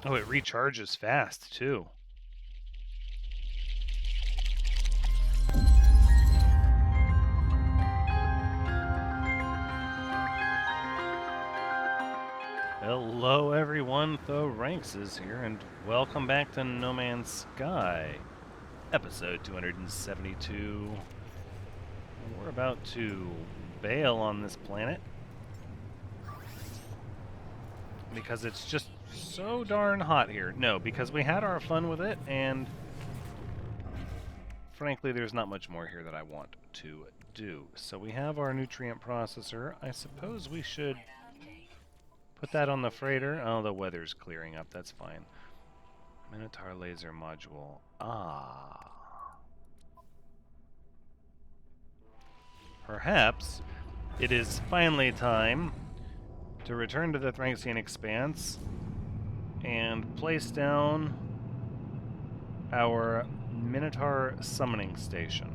Oh, it recharges fast, too. Hello everyone, Thranxian is here, and welcome back to No Man's Sky, episode 272. We're about to bail on this planet, because it's just so darn hot here. No, because we had our fun with it, and frankly there's not much more here that I want to do. So we have our nutrient processor. I suppose we should put that on the freighter. Oh, the weather's clearing up, that's fine. Minotaur laser module. Ah. Perhaps it is finally time to return to the Thranxian expanse and place down our Minotaur summoning station.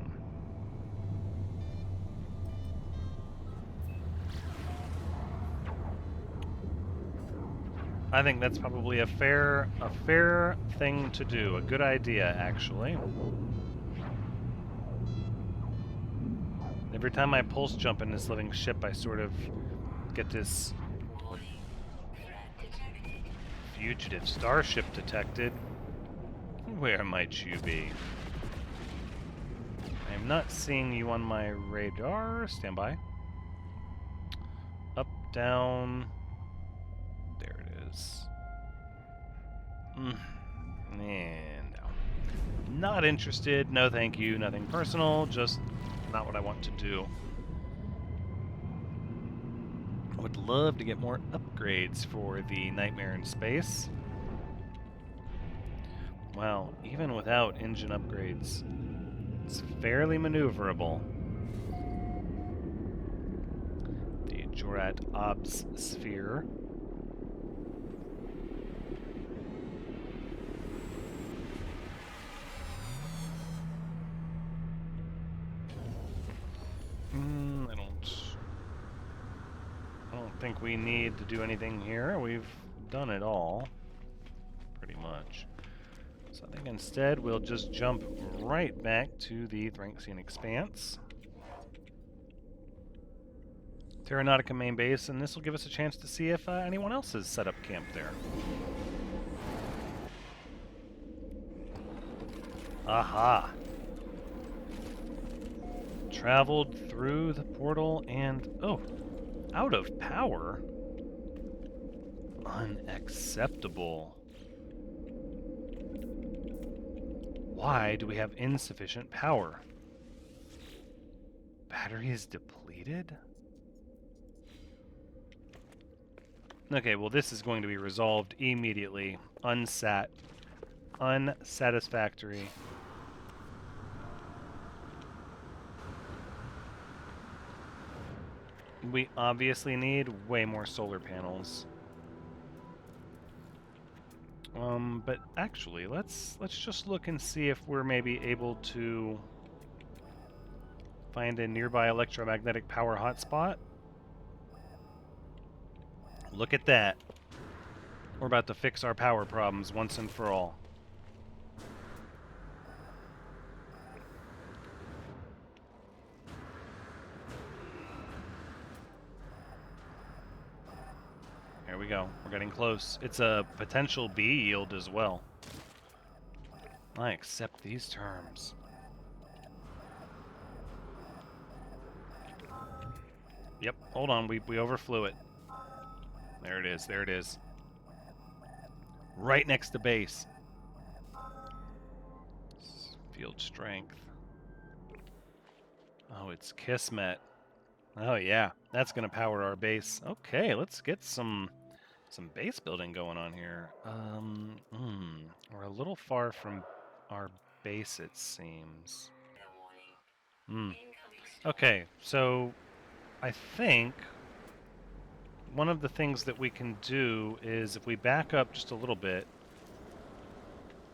I think that's probably a fair thing to do. A good idea, actually. Every time I pulse jump in this living ship, I sort of get this fugitive starship detected. Where might you be? I am not seeing you on my radar. Stand by. Up, down. There it is. And no. Not interested. No thank you. Nothing personal. Just not what I want to do. Would love to get more upgrades for the Nightmare in Space. Wow, even without engine upgrades, it's fairly maneuverable. The Jorat Obs Sphere. I don't think we need to do anything here. We've done it all, pretty much. So I think instead we'll just jump right back to the Thranxian expanse. Terranautica main base, and this will give us a chance to see if anyone else has set up camp there. Aha! Traveled through the portal and... oh! Out of power? Unacceptable. Why do we have insufficient power? Battery is depleted? Okay, well this is going to be resolved immediately. Unsatisfactory. We obviously need way more solar panels. But actually, let's just look and see if we're maybe able to find a nearby electromagnetic power hotspot. Look at that. We're about to fix our power problems once and for all. There we go. We're getting close. It's a potential B yield as well. I accept these terms. Yep, hold on. We overflew it. There it is. There it is. Right next to base. Field strength. Oh, it's Kismet. Oh yeah, that's gonna power our base. Okay, let's get some base building going on here. We're a little far from our base, it seems. Okay, so I think one of the things that we can do is if we back up just a little bit.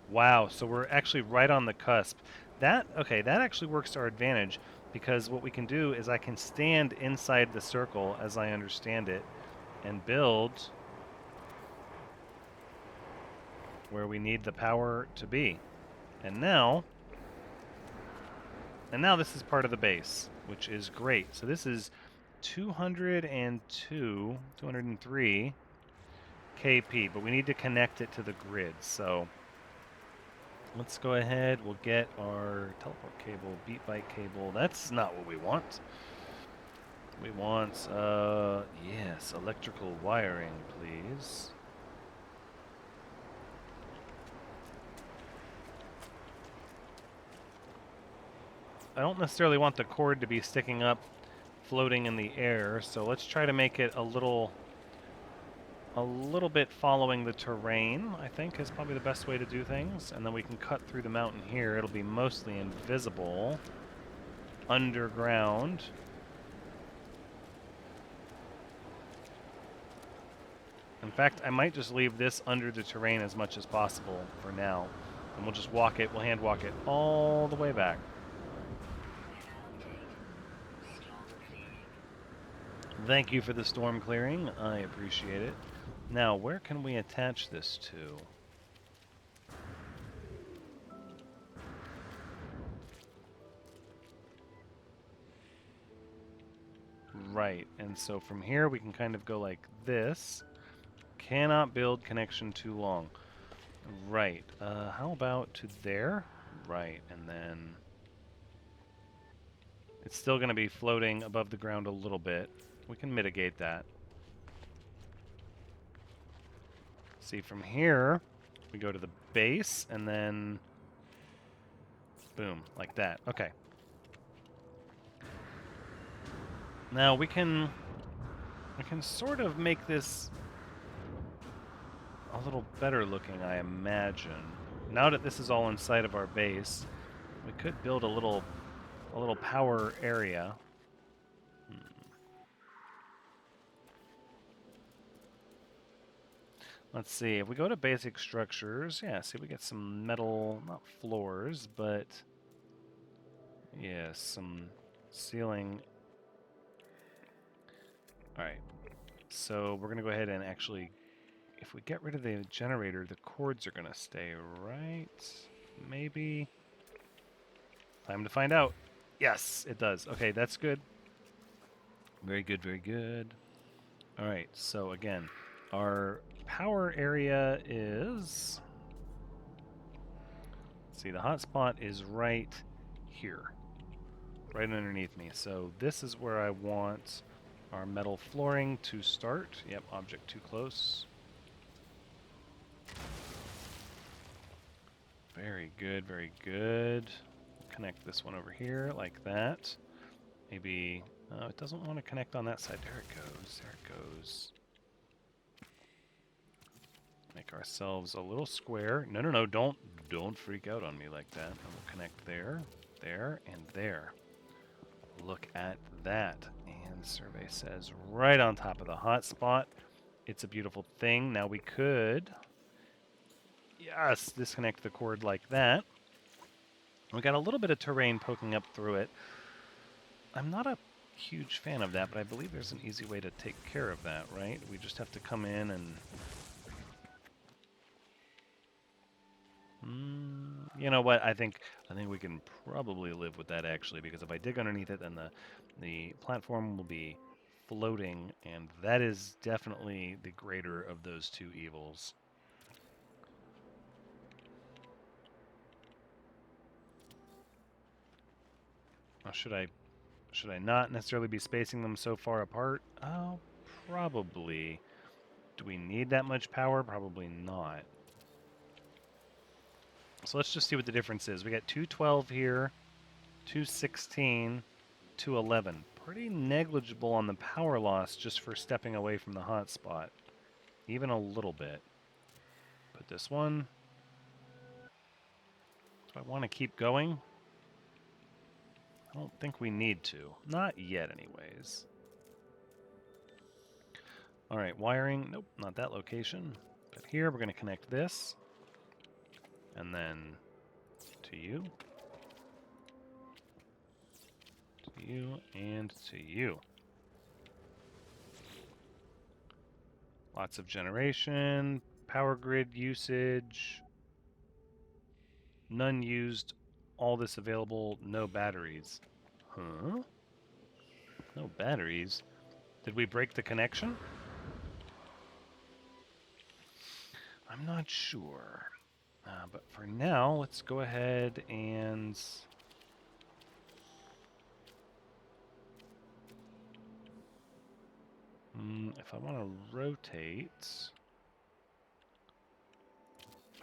Wow, so we're actually right on the cusp. That actually works to our advantage, because what we can do is I can stand inside the circle, as I understand it, and build where we need the power to be. And now this is part of the base, which is great. So this is 203 kp, but we need to connect it to the grid. So let's go ahead. We'll get our teleport cable, beat byte cable. That's not what we want. We want, yes, electrical wiring, please. I don't necessarily want the cord to be sticking up, floating in the air, so let's try to make it a little bit following the terrain, I think, is probably the best way to do things. And then we can cut through the mountain here. It'll be mostly invisible, underground. In fact, I might just leave this under the terrain as much as possible for now. And we'll just walk it, we'll hand walk it all the way back. Thank you for the storm clearing. I appreciate it. Now, where can we attach this to? Right, and so from here we can kind of go like this. Cannot build connection too long. Right, how about to there? Right, and then it's still going to be floating above the ground a little bit. We can mitigate that. See, from here, we go to the base, and then boom, like that. Okay. Now we can sort of make this a little better looking, I imagine. Now that this is all inside of our base, we could build a little power area. Let's see, if we go to basic structures, yeah, see, we get some metal, not floors, but yeah, some ceiling. Alright, so we're going to go ahead and actually, if we get rid of the generator, the cords are going to stay, right? Maybe? Time to find out. Yes, it does. Okay, that's good. Very good, very good. Alright, so again, our power area is... Let's see, the hotspot is right here. Right underneath me. So this is where I want our metal flooring to start. Yep, object too close. Very good, very good. Connect this one over here like that. Maybe... it doesn't want to connect on that side. There it goes. There it goes. Make ourselves a little square. No, no, no, don't freak out on me like that. And we'll connect there, there, and there. Look at that. And survey says right on top of the hotspot. It's a beautiful thing. Now we could, yes, disconnect the cord like that. We got a little bit of terrain poking up through it. I'm not a huge fan of that, but I believe there's an easy way to take care of that, right? We just have to come in and... you know what? I think we can probably live with that, actually, because if I dig underneath it, then the platform will be floating, and that is definitely the greater of those two evils. Now, should I not necessarily be spacing them so far apart? Oh, probably. Do we need that much power? Probably not. So let's just see what the difference is. We got 212 here, 216, 211. Pretty negligible on the power loss just for stepping away from the hotspot. Even a little bit. Put this one. Do I want to keep going? I don't think we need to. Not yet, anyways. Alright, wiring. Nope, not that location. But here, we're going to connect this. And then to you. To you, and to you. Lots of generation. power grid usage, none used, all this available, no batteries. Huh? No batteries? Did we break the connection? I'm not sure. But for now, let's go ahead and... if I want to rotate...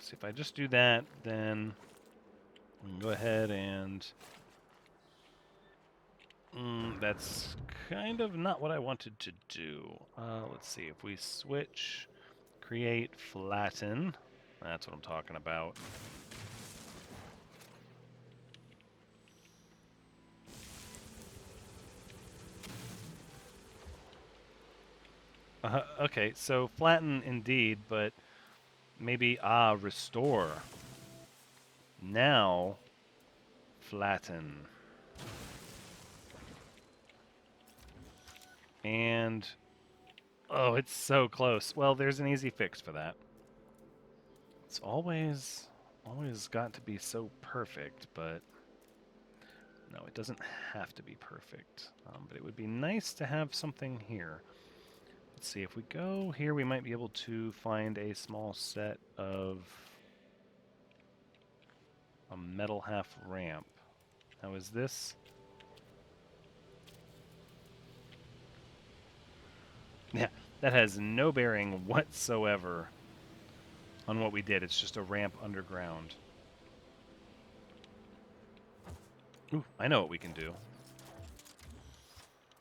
See, if I just do that, then we can go ahead and... that's kind of not what I wanted to do. Let's see, if we switch, create, flatten, that's what I'm talking about. Okay, so flatten indeed, but maybe, restore. Now, flatten. And, oh, it's so close. Well, there's an easy fix for that. It's always got to be so perfect, but no, it doesn't have to be perfect. But it would be nice to have something here. Let's see, if we go here, we might be able to find a small set of a metal half ramp. Now, is this... Yeah, that has no bearing whatsoever on what we did. It's just a ramp underground. Ooh, I know what we can do.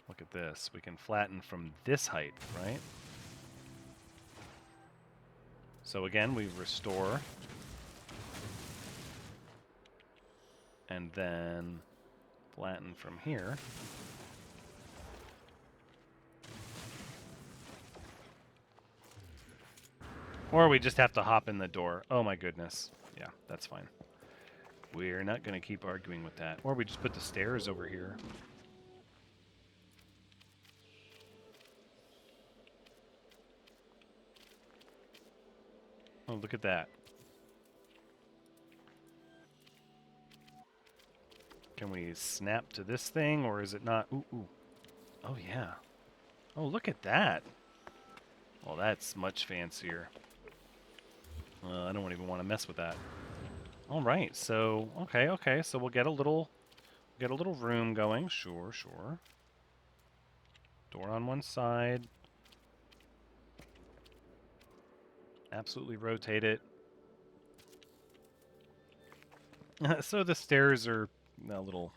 Look at this. We can flatten from this height, right? So again, we restore. And then flatten from here. Or we just have to hop in the door. Oh my goodness. Yeah, that's fine. We're not going to keep arguing with that. Or we just put the stairs over here. Oh, look at that. Can we snap to this thing, or is it not? Ooh, ooh. Oh, yeah. Oh, look at that. Well, that's much fancier. I don't even want to mess with that. All right, so okay, so we'll get a little room going. Sure. Door on one side. Absolutely rotate it. So the stairs are a little...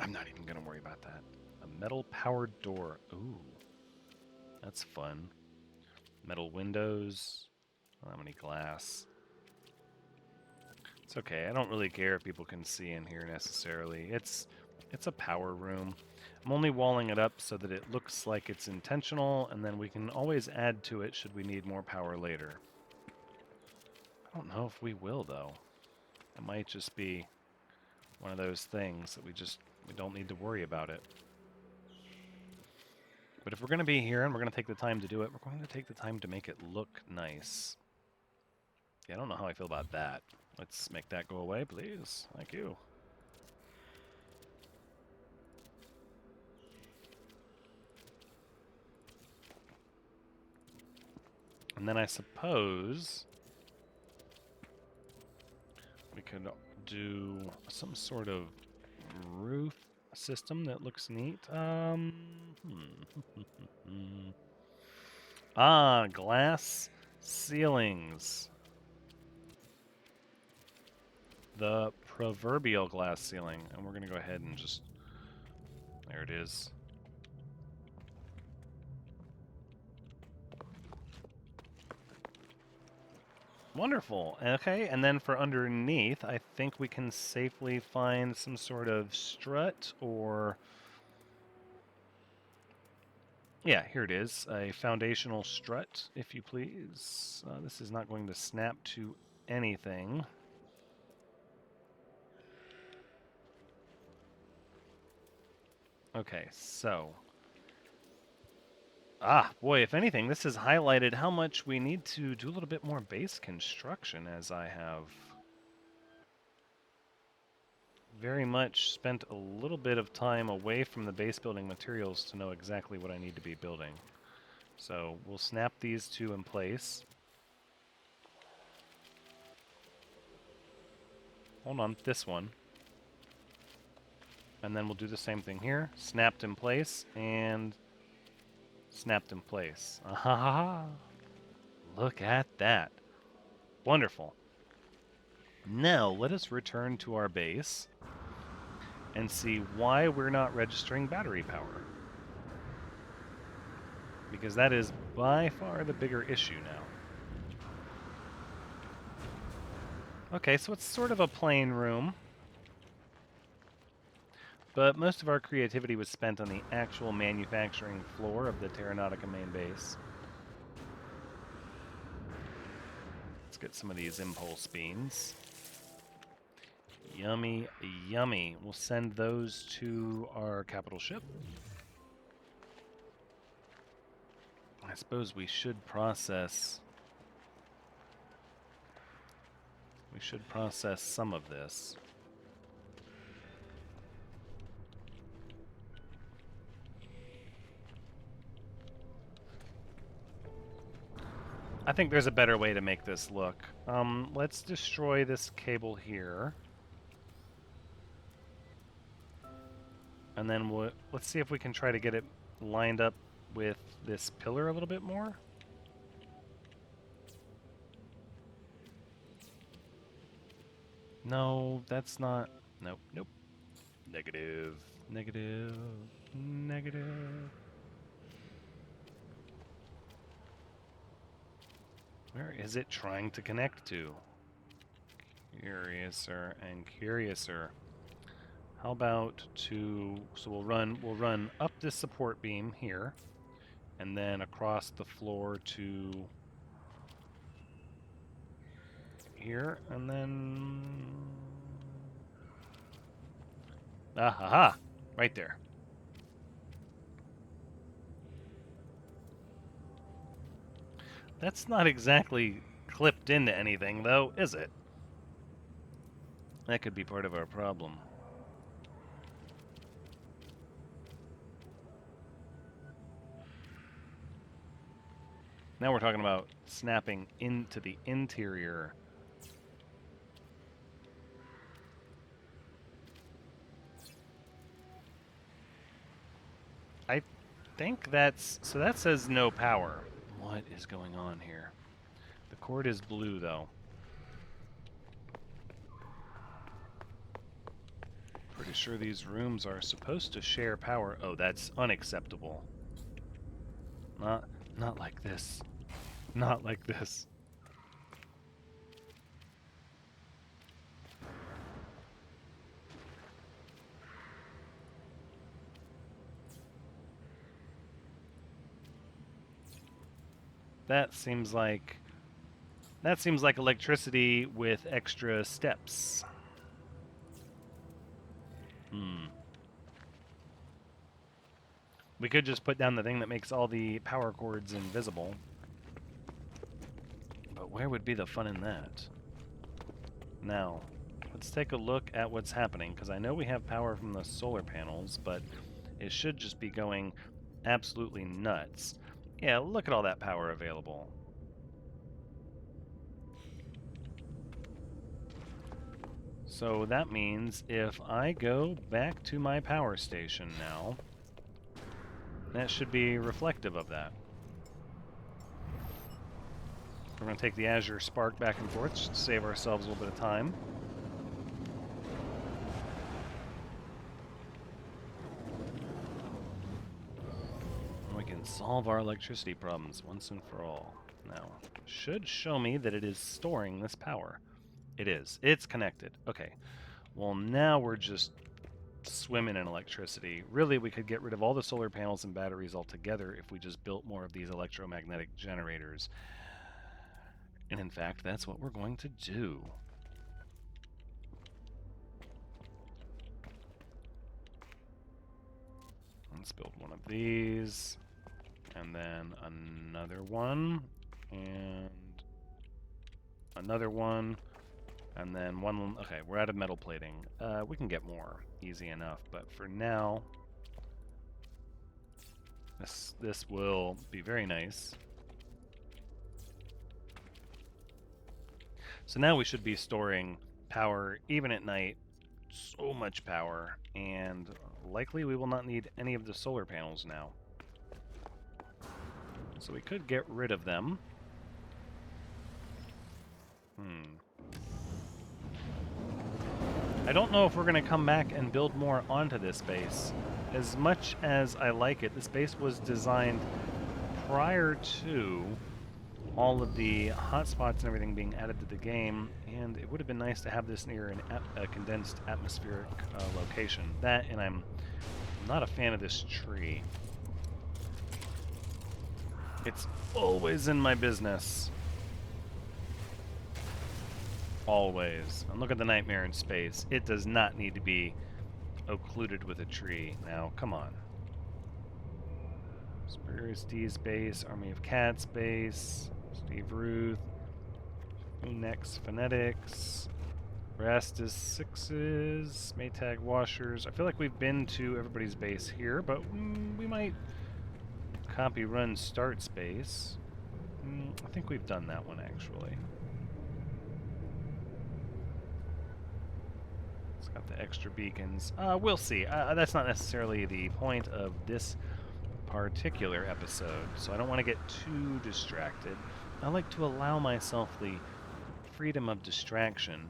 I'm not even going to worry about that. A metal-powered door. Ooh. That's fun. Metal windows. How many glass? It's okay. I don't really care if people can see in here necessarily. It's a power room. I'm only walling it up so that it looks like it's intentional, and then we can always add to it should we need more power later. I don't know if we will, though. It might just be one of those things that we don't need to worry about it. But if we're going to be here and we're going to take the time to do it, we're going to take the time to make it look nice. Yeah, I don't know how I feel about that. Let's make that go away, please. Thank you. And then I suppose we could do some sort of roof system that looks neat. Glass ceilings. The proverbial glass ceiling. And we're going to go ahead and just... There it is. Wonderful. Okay, and then for underneath, I think we can safely find some sort of strut or... Yeah, here it is. A foundational strut, if you please. This is not going to snap to anything. Okay, so... Ah, boy, if anything, this has highlighted how much we need to do a little bit more base construction, as I have very much spent a little bit of time away from the base building materials to know exactly what I need to be building. So we'll snap these two in place. Hold on, this one. And then we'll do the same thing here. Snapped in place and snapped in place. Ah, look at that. Wonderful. Now let us return to our base and see why we're not registering battery power. Because that is by far the bigger issue now. Okay, so it's sort of a plain room. But most of our creativity was spent on the actual manufacturing floor of the Terranautica main base. Let's get some of these impulse beans. Yummy, yummy. We'll send those to our capital ship. I suppose we should process... We should process some of this. I think there's a better way to make this look. Let's destroy this cable here. And then let's see if we can try to get it lined up with this pillar a little bit more. No, that's not... Nope, nope. Negative, negative, negative. Where is it trying to connect to? Curiouser and curiouser. How about so we'll run up this support beam here, and then across the floor to here, and then right there. That's not exactly clipped into anything, though, is it? That could be part of our problem. Now we're talking about snapping into the interior. I think that's... So that says no power. What is going on here? The cord is blue, though. Pretty sure these rooms are supposed to share power. Oh, that's unacceptable. Not like this. Not like this. That seems like electricity with extra steps. We could just put down the thing that makes all the power cords invisible. But where would be the fun in that? Now, let's take a look at what's happening, because I know we have power from the solar panels, but it should just be going absolutely nuts. Yeah, look at all that power available. So that means if I go back to my power station now, that should be reflective of that. We're going to take the Azure Spark back and forth just to save ourselves a little bit of time. We can solve our electricity problems once and for all. Now, should show me that it is storing this power. It is. It's connected. Okay. Well, now we're just swimming in electricity. Really, we could get rid of all the solar panels and batteries altogether if we just built more of these electromagnetic generators. And in fact, that's what we're going to do. Let's build one of these. And then another one, and another one, and then one. Okay, we're out of metal plating. We can get more, easy enough. But for now, this will be very nice. So now we should be storing power even at night. So much power, and likely we will not need any of the solar panels now. So we could get rid of them. I don't know if we're going to come back and build more onto this base. As much as I like it, this base was designed prior to all of the hotspots and everything being added to the game, and it would have been nice to have this near a condensed atmospheric location. That, and I'm not a fan of this tree. It's always in my business. Always. And look at the nightmare in space. It does not need to be occluded with a tree. Now, come on. Superior Steve's base, Army of Cats base, Steve Ruth, Unex Phonetics, Rastus Sixes, Maytag Washers. I feel like we've been to everybody's base here, but we might copy run start space. I think we've done that one actually. It's got the extra beacons. We'll see. That's not necessarily the point of this particular episode, so I don't want to get too distracted. I like to allow myself the freedom of distraction.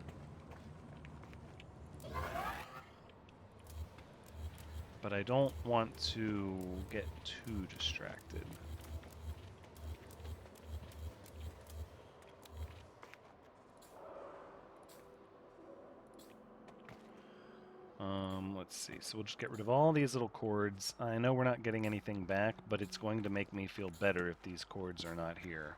But I don't want to get too distracted. Let's see. So we'll just get rid of all these little cords. I know we're not getting anything back, but it's going to make me feel better if these cords are not here.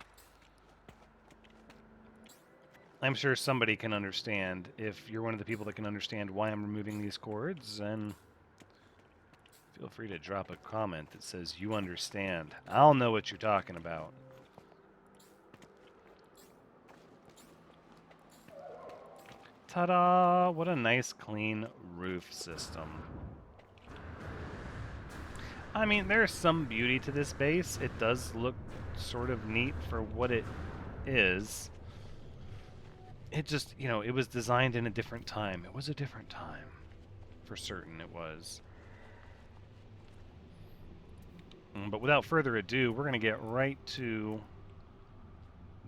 I'm sure somebody can understand. If you're one of the people that can understand why I'm removing these cords, then feel free to drop a comment that says you understand. I'll know what you're talking about. Ta-da! What a nice, clean roof system. I mean, there's some beauty to this base. It does look sort of neat for what it is. It just, you know, it was designed in a different time. It was a different time. For certain it was. But without further ado, we're going to get right to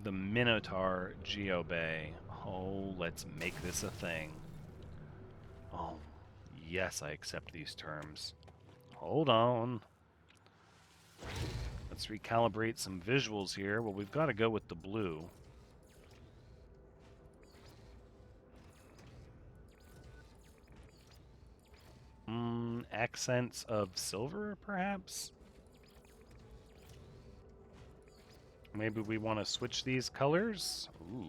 the Minotaur Geobay. Oh, let's make this a thing. Oh, yes, I accept these terms. Hold on. Let's recalibrate some visuals here. Well, we've got to go with the blue. Accents of silver, perhaps? Maybe we want to switch these colors? Ooh.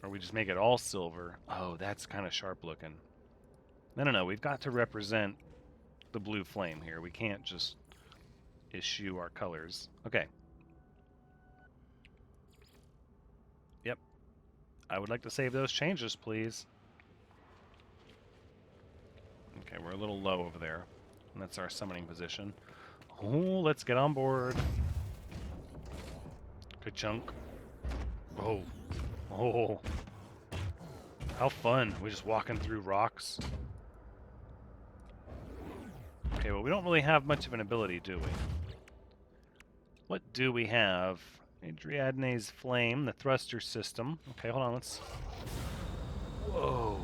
Or we just make it all silver. Oh, that's kind of sharp looking. No, we've got to represent the blue flame here. We can't just issue our colors. Okay. Yep. I would like to save those changes, please. Okay, we're a little low over there. And that's our summoning position. Oh, let's get on board. Good chunk. Oh. Oh. How fun. We're just walking through rocks. Okay, well, we don't really have much of an ability, do we? What do we have? Adriadne's Flame, the thruster system. Okay, hold on, let's... Whoa.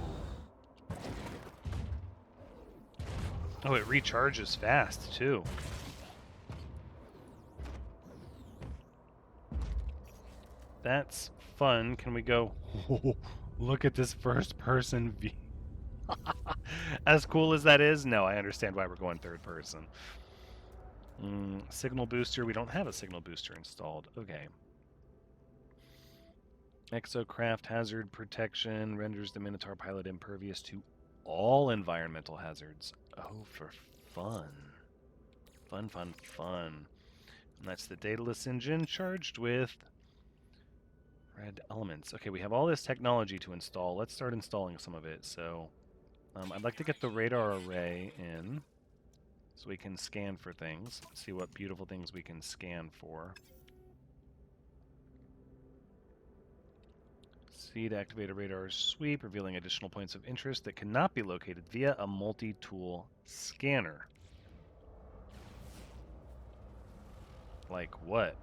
Oh, it recharges fast, too. That's fun. Can we go... Oh, look at this first-person view. As cool as that is, no, I understand why we're going third person. Signal booster. We don't have a signal booster installed. Okay. Exocraft hazard protection renders the Minotaur pilot impervious to all environmental hazards. Oh, for fun. Fun, fun, fun. And that's the Daedalus engine charged with red elements. Okay, we have all this technology to install. Let's start installing some of it. So I'd like to get the radar array in so we can scan for things. See what beautiful things we can scan for. C to activate a radar sweep, revealing additional points of interest that cannot be located via a multi-tool scanner. Like what?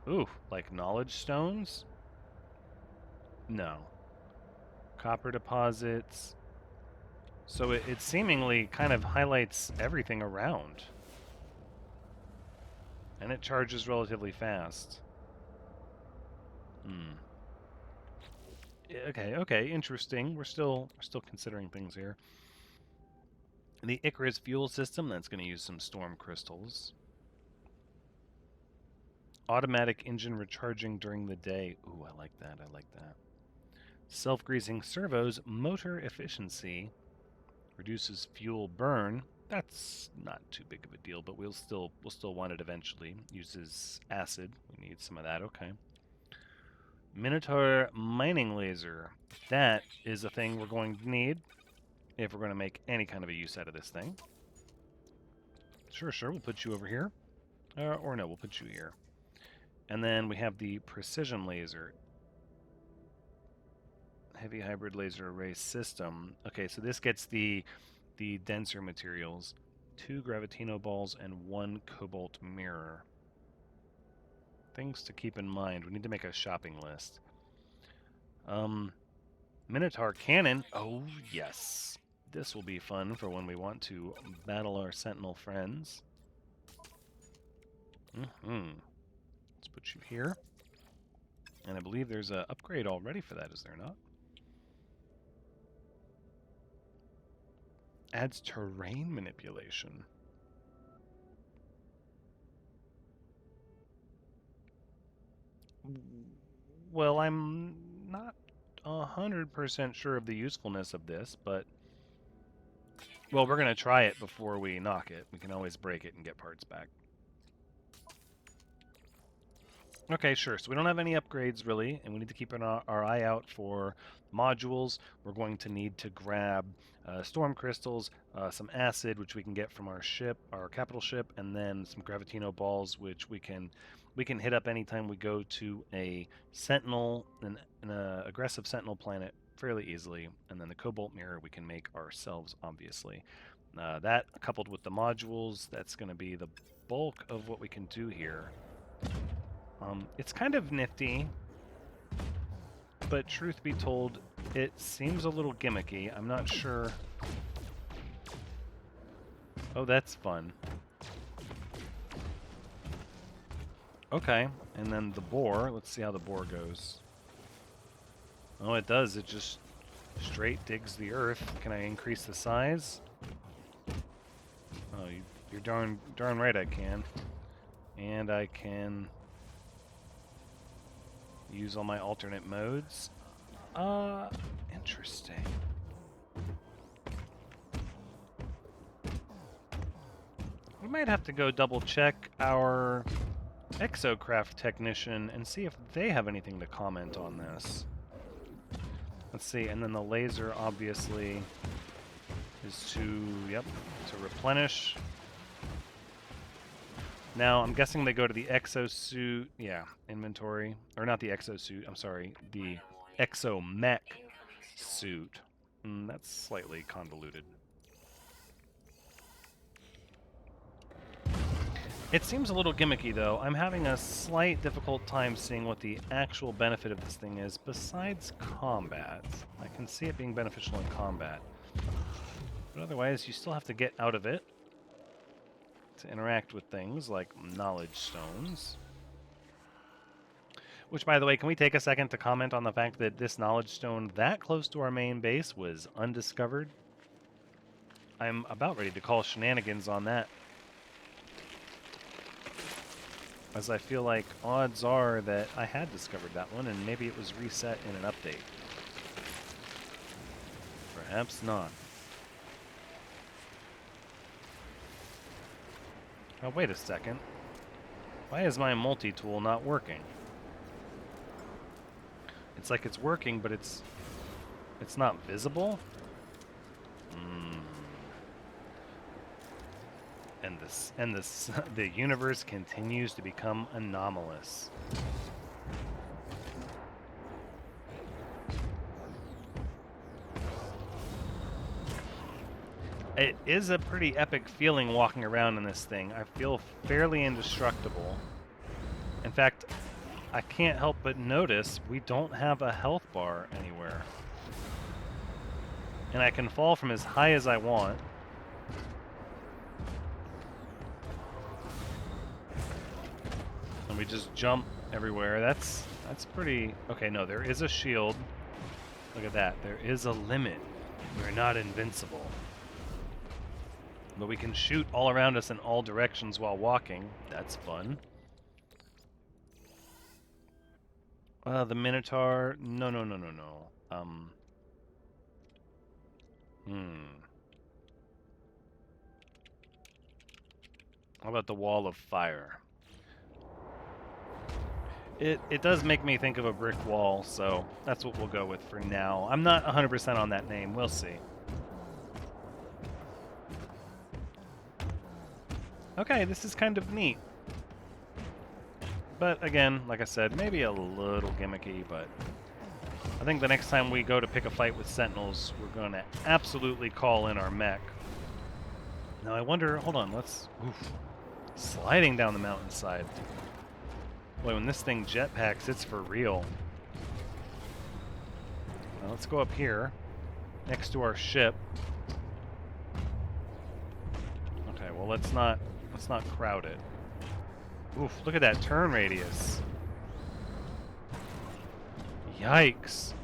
Ooh, like knowledge stones? No. Copper deposits. So it seemingly kind of highlights everything around. And it charges relatively fast. Okay, interesting. We're still considering things here. The Icarus fuel system, that's going to use some storm crystals. Automatic engine recharging during the day. Ooh, I like that. I like that. Self-greasing servos, motor efficiency, reduces fuel burn. That's not too big of a deal, but we'll still want it eventually. Uses acid. We need some of that. Okay. Minotaur mining laser. That is a thing we're going to need if we're going to make any kind of a use out of this thing. Sure. We'll put you over here. Or no, we'll put you here. And then we have the precision laser. Heavy hybrid laser array system. Okay, so this gets the denser materials. 2 gravitino balls and 1 cobalt mirror. Things to keep in mind. We need to make a shopping list. Minotaur cannon. Oh, yes. This will be fun for when we want to battle our sentinel friends. Let's put you here. And I believe there's an upgrade already for that, is there not? Adds terrain manipulation. Well, I'm not 100% sure of the usefulness of this, but... Well, we're going to try it before we knock it. We can always break it and get parts back. Okay, sure. So we don't have any upgrades, really, and we need to keep our eye out for modules. We're going to need to grab storm crystals, some acid, which we can get from our ship, our capital ship, and then some gravitino balls, which we can hit up anytime we go to a sentinel, an aggressive sentinel planet fairly easily. And then the cobalt mirror we can make ourselves, obviously. That, coupled with the modules, that's going to be the bulk of what we can do here. It's kind of nifty, but truth be told, it seems a little gimmicky. I'm not sure. Oh, that's fun. Okay, and then the bore. Let's see how the bore goes. Oh, it does. It just straight digs the earth. Can I increase the size? Oh, you're darn right I can. And I can use all my alternate modes. Interesting. We might have to go double check our Exocraft technician and see if they have anything to comment on this. Let's see, and then the laser obviously is to replenish. Now, I'm guessing they go to the exosuit, inventory. Or not the exosuit, I'm sorry, the Exo-Mech suit. That's slightly convoluted. It seems a little gimmicky, though. I'm having a slight difficult time seeing what the actual benefit of this thing is, besides combat. I can see it being beneficial in combat. But otherwise, you still have to get out of it to interact with things like knowledge stones. Which, by the way, can we take a second to comment on the fact that this knowledge stone that close to our main base was undiscovered? I'm about ready to call shenanigans on that, as I feel like odds are that I had discovered that one and maybe it was reset in an update. Right. Perhaps not. Oh, wait a second. Why is my multi-tool not working? It's like it's working, but it's not visible? And the universe continues to become anomalous. It is a pretty epic feeling walking around in this thing. I feel fairly indestructible. In fact, I can't help but notice we don't have a health bar anywhere. And I can fall from as high as I want. And we just jump everywhere. That's pretty... Okay, no, there is a shield. Look at that. There is a limit. We're not invincible. But we can shoot all around us in all directions while walking. That's fun. The Minotaur... No. How about the Wall of Fire? It does make me think of a brick wall, so that's what we'll go with for now. I'm not 100% on that name. We'll see. Okay, this is kind of neat. But again, like I said, maybe a little gimmicky, but I think the next time we go to pick a fight with Sentinels, we're going to absolutely call in our mech. Now I wonder, hold on, let's... Oof, sliding down the mountainside. Boy, when this thing jetpacks, it's for real. Now let's go up here, next to our ship. Okay, well let's not crowd it. Oof, look at that turn radius. Yikes.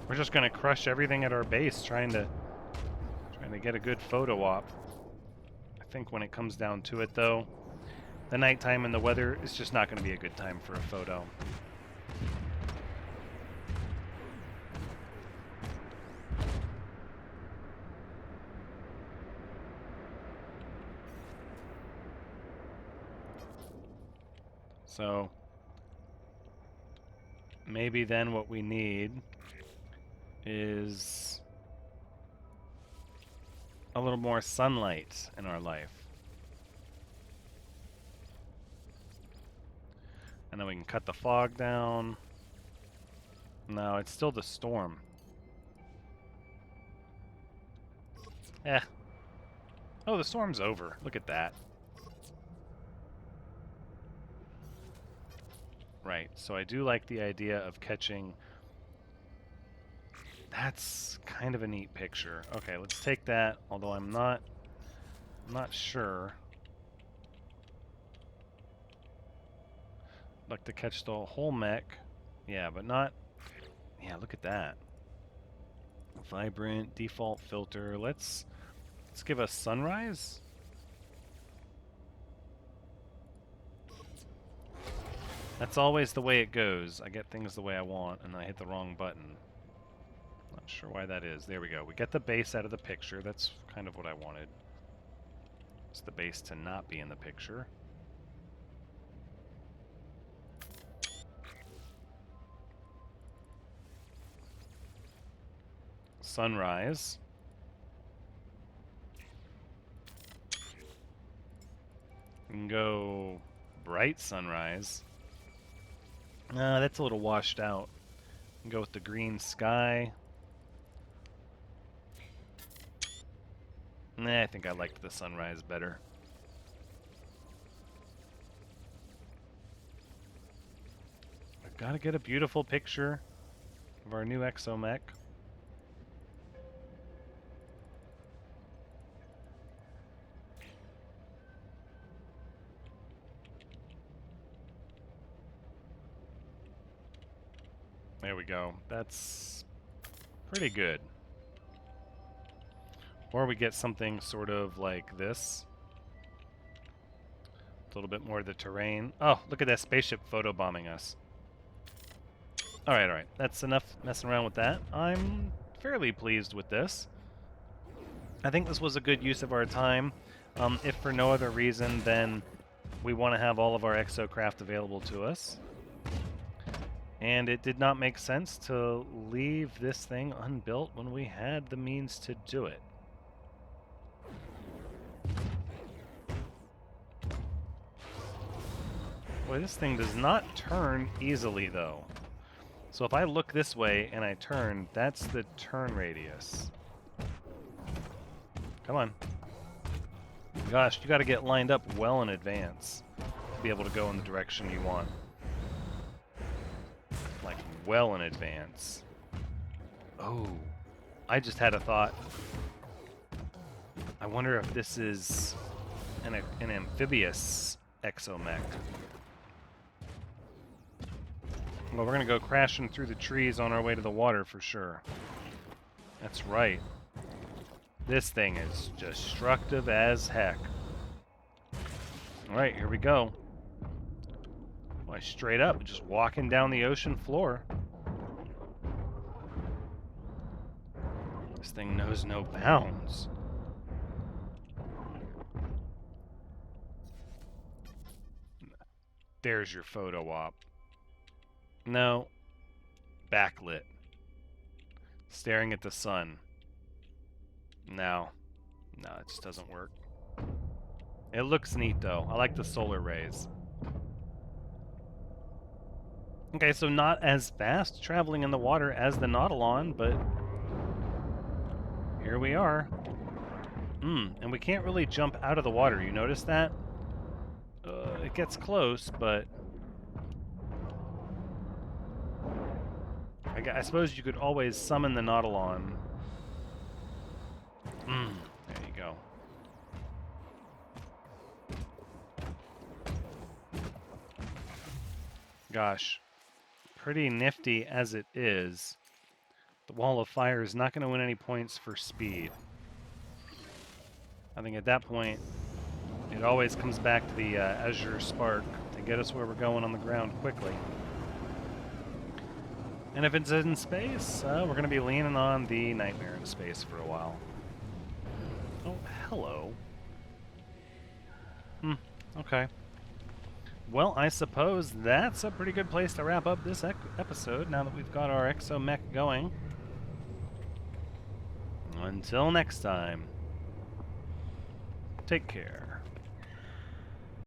We're just gonna crush everything at our base trying to get a good photo op. I think when it comes down to it though, the nighttime and the weather is just not gonna be a good time for a photo. So maybe then what we need is a little more sunlight in our life. And then we can cut the fog down. No, it's still the storm. Oh, the storm's over. Look at that. Right, so I do like the idea of catching... That's kind of a neat picture. Okay, let's take that, although I'm not sure. I'd like to catch the whole mech. Yeah, but not... Yeah, look at that. Vibrant, default filter. Let's give us sunrise. That's always the way it goes. I get things the way I want, and I hit the wrong button. Not sure why that is. There we go. We get the base out of the picture. That's kind of what I wanted. It's the base to not be in the picture. Sunrise. We can go bright sunrise. That's a little washed out. We can go with the green sky. Nah, I think I liked the sunrise better. I've got to get a beautiful picture of our new Exo-Mech. There we go. That's pretty good. Or we get something sort of like this. A little bit more of the terrain. Oh, look at that spaceship photobombing us. Alright. That's enough messing around with that. I'm fairly pleased with this. I think this was a good use of our time, if for no other reason than we want to have all of our exocraft available to us. And it did not make sense to leave this thing unbuilt when we had the means to do it. Boy, this thing does not turn easily, though. So if I look this way and I turn, that's the turn radius. Come on. Gosh, you got to get lined up well in advance to be able to go in the direction you want. Like, well in advance. Oh, I just had a thought. I wonder if this is an amphibious Exo-Mech. Well, we're going to go crashing through the trees on our way to the water for sure. That's right. This thing is destructive as heck. Alright, here we go. Why, straight up, just walking down the ocean floor. This thing knows no bounds. There's your photo op. No. Backlit. Staring at the sun. No. No, it just doesn't work. It looks neat, though. I like the solar rays. Okay, so not as fast traveling in the water as the Nautilon, but here we are. And we can't really jump out of the water. You notice that? It gets close, but I suppose you could always summon the Nautilon. There you go. Gosh, pretty nifty as it is. The Wall of Fire is not going to win any points for speed. I think at that point, it always comes back to the Azure Spark to get us where we're going on the ground quickly. And if it's in space, we're going to be leaning on the Nightmare in space for a while. Oh, hello. Okay. Well, I suppose that's a pretty good place to wrap up this episode now that we've got our Exo-Mech going. Until next time, take care.